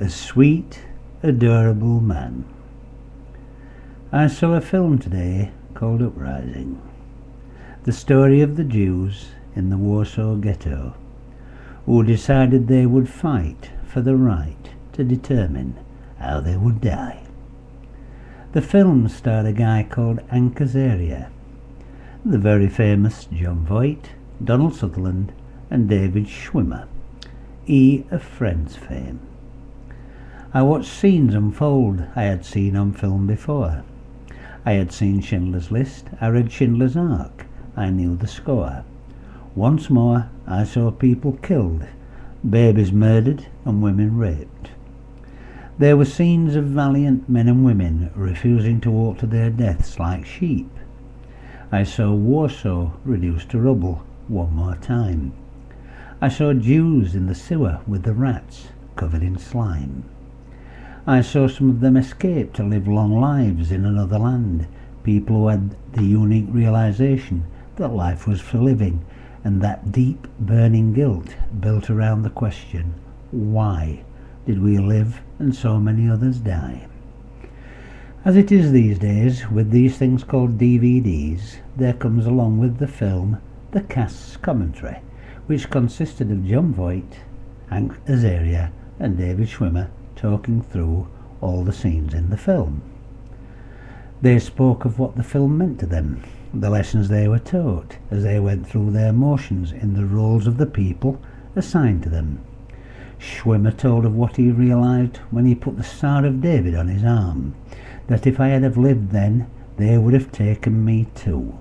A sweet, adorable man. I saw a film today called Uprising, the story of the Jews in the Warsaw Ghetto who decided they would fight for the right to determine how they would die. The film starred a guy called Hank Azaria, the very famous John Voight, Donald Sutherland and David Schwimmer, he of Friends fame. I watched scenes unfold I had seen on film before. I had seen Schindler's List, I read Schindler's Ark, I knew the score. Once more I saw people killed, babies murdered and women raped. There were scenes of valiant men and women refusing to walk to their deaths like sheep. I saw Warsaw reduced to rubble one more time. I saw Jews in the sewer with the rats covered in slime. I saw some of them escape to live long lives in another land, people who had the unique realization that life was for living, and that deep burning guilt built around the question, why did we live and so many others die? As it is these days with these things called DVDs, there comes along with the film the cast's commentary, which consisted of John Voight, Hank Azaria and David Schwimmer talking through all the scenes in the film. They spoke of what the film meant to them, the lessons they were taught as they went through their motions in the roles of the people assigned to them. Schwimmer told of what he realized when he put the Star of David on his arm, that if I had have lived then, they would have taken me too.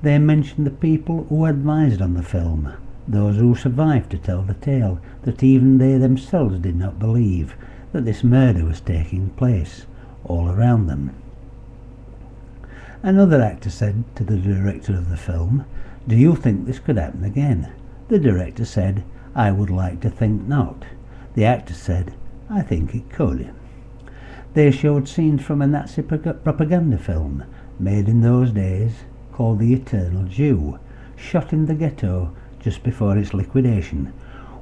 They mentioned the people who advised on the film, those who survived to tell the tale, that even they themselves did not believe that this murder was taking place all around them. Another actor said to the director of the film, "Do you think this could happen again?" The director said, "I would like to think not." The actor said, "I think it could." They showed scenes from a Nazi propaganda film made in those days called The Eternal Jew, shot in the ghetto just before its liquidation,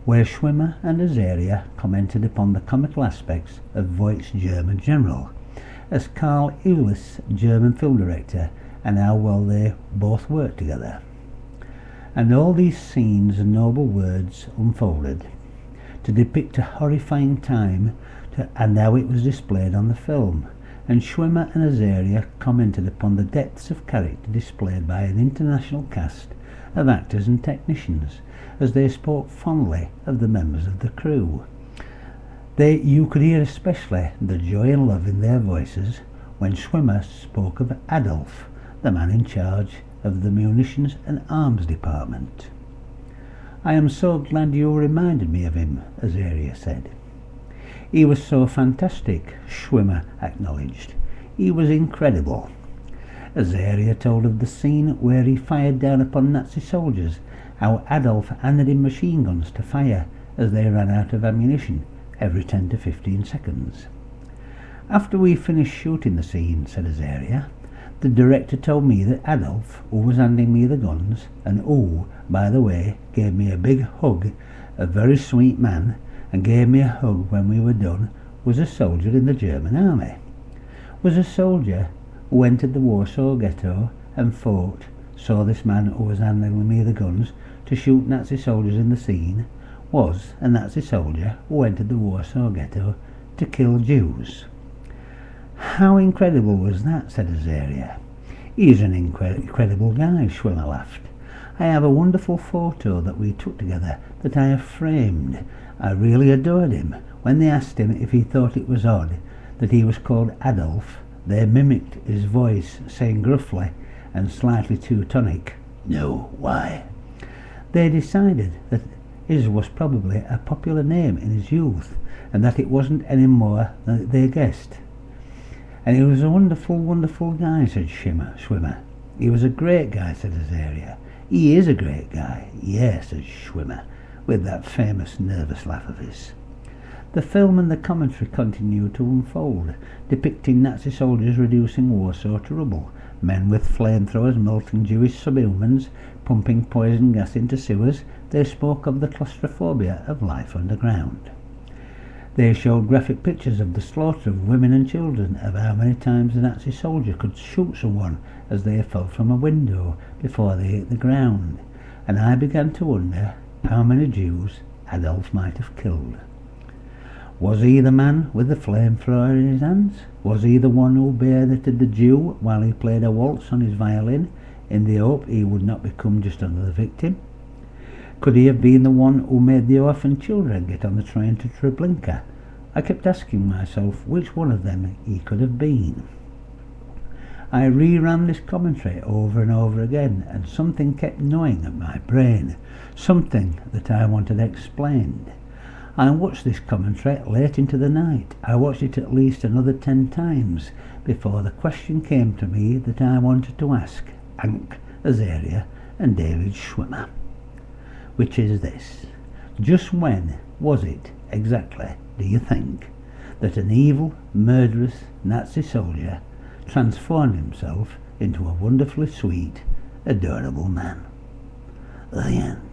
where Schwimmer and Azaria commented upon the comical aspects of Voight's German general, as Karl Eulis, German film director, and how well they both worked together. And all these scenes and noble words unfolded to depict a horrifying time and how it was displayed on the film, and Schwimmer and Azaria commented upon the depths of character displayed by an international cast of actors and technicians as they spoke fondly of the members of the crew. You could hear especially the joy and love in their voices when Schwimmer spoke of Adolf, the man in charge of the munitions and arms department. "I am so glad you reminded me of him," Azaria said. "He was so fantastic," Schwimmer acknowledged. "He was incredible." Azaria told of the scene where he fired down upon Nazi soldiers, how Adolf handed him machine guns to fire as they ran out of ammunition every 10 to 15 seconds. "After we finished shooting the scene," said Azaria, "the director told me that Adolf, who was handing me the guns, and who, by the way, gave me a big hug, a very sweet man, and gave me a hug when we were done, was a soldier in the German army. Was a soldier who entered the Warsaw Ghetto and fought, saw this man who was handing me the guns to shoot Nazi soldiers in the scene, was a Nazi soldier who entered the Warsaw Ghetto to kill Jews." "How incredible was that?" said Azaria. "He's an incredible guy," Schwimmer laughed. "I have a wonderful photo that we took together that I have framed. I really adored him. When they asked him if he thought it was odd that he was called Adolf, they mimicked his voice, saying gruffly and slightly too tonic, 'No, why?' They decided that his was probably a popular name in his youth, and that it wasn't any more than they guessed. And he was a wonderful, wonderful guy," said Schwimmer. "He was a great guy," said Azaria. "He is a great guy, yes," said Schwimmer, with that famous nervous laugh of his. The film and the commentary continued to unfold, depicting Nazi soldiers reducing Warsaw to rubble, men with flamethrowers melting Jewish subhumans, pumping poison gas into sewers. They spoke of the claustrophobia of life underground. They showed graphic pictures of the slaughter of women and children, of how many times a Nazi soldier could shoot someone as they fell from a window before they hit the ground, and I began to wonder how many Jews Adolf might have killed. Was he the man with the flamethrower in his hands? Was he the one who bayoneted the Jew while he played a waltz on his violin, in the hope he would not become just another victim? Could he have been the one who made the orphan children get on the train to Treblinka? I kept asking myself which one of them he could have been. I reran this commentary over and over again, and something kept gnawing at my brain, something that I wanted explained. I watched this commentary late into the night. I watched it at least another 10 times before the question came to me that I wanted to ask Hank Azaria and David Schwimmer, which is this: just when was it exactly, do you think, that an evil, murderous Nazi soldier transformed himself into a wonderfully sweet, adorable man? The end.